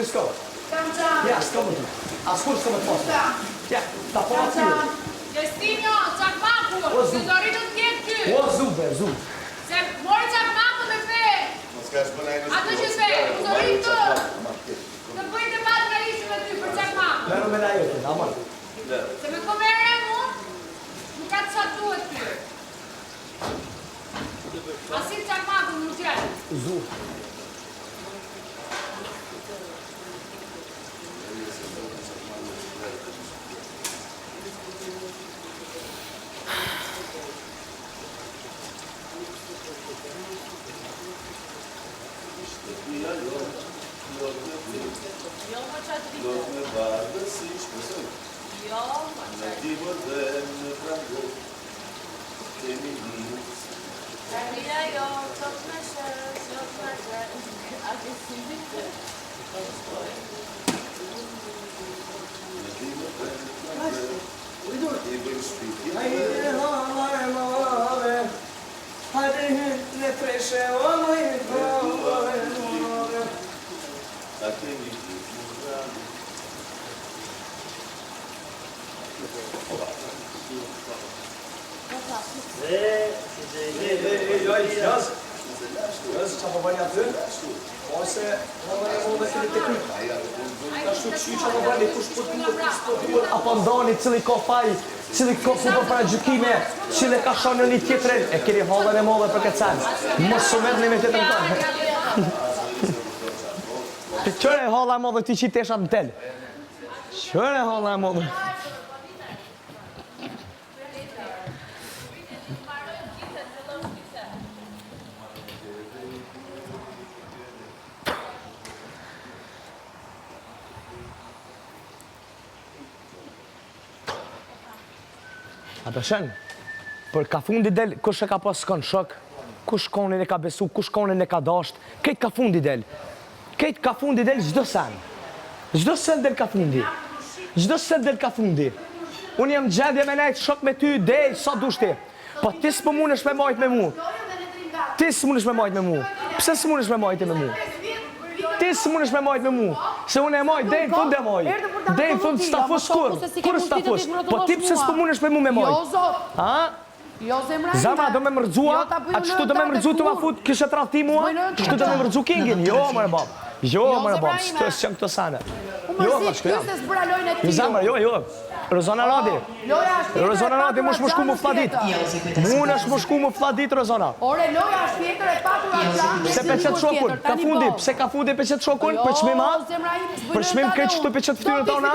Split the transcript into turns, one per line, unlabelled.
ty s'ko. Ja, s'ko më ty. Askush s'ko më të posë. Ja, ta po aty.
Justinjo, çakmaku, se zoritu t'jetë ty.
O, zube.
Se mori çakmaku me fe. Ato që se, u zoritu. Të bëjtë batë nga ishë me ty për çakmaku.
Meru me na jote, aman.
Se me komere mu, nuk ka të qatë duhet ty. Asit çakmaku nuk gjetë.
Zube.
Jo, më qatë vitë.
Do me bardë si shpesoj.
Jo, më
Në tibër dhe në prangë. Kemi një.
Maria, jo, çok meşer, a ty si vitë.
Në tibër dhe në prangë. I bëjmë shpiti.
Hajde halare mare, hajde ne preshe o mare.
A kemi një prangë.
Yaz, çapa bani aty. Ose halare mare të kryt. Ta shtu që çapa bani kush po duhet apo ndani cili ka faj, cili ka futboll para gjykime, cili ka shonë një tjetrin, e keni hallën e madhe për këtë sens. Mos u merrni me tjetrin tonë. Qëre halla e madhe ti që tesha në tel. Qëre halla e madhe. A përshën, për ka fundi del, kush e ka pas s'kon shok, kush konin e ka besu, kush konin e ka dasht, kejt ka fundi del. Kejt ka fundi del çdo sen. Çdo sen del ka fundi. Çdo sen del ka fundi. Unë jam gjendje me nejtë shok me ty, del, sa dushti. Po ti s'po mundesh me majt me mu. Ti s'mundesh me majt me mu. Pse s'mundesh me majt me mu? Ti s'mundesh me majt me mu. Se unë e majt, dej në fund e majt. Dej në fund stafus kur? Kur stafus? Po ti pse s'po mundesh me mu me majt?
Jo, zot.
Ha?
Jo, zemra ime.
Zama, do me mërzua, a qëtu do me mërzu të ma fut, kështë të rafti mua, qëtu do me mërzu kingin, jo, mërë bab, jo, mërë bab, së që në këto sane. Jo, ma shkë jam. Zama, jo, Rozana Radi, Rozana Radi, mu shku mu fladit, mu në shku mu fladit, Rozana.
Ore, loja është pjetër e patur atë.
Pse peqet shokun, ka fundi, pse ka fundi peqet shokun, për qmim ha, për qmim këtë qëtu peqet ftyrën tona.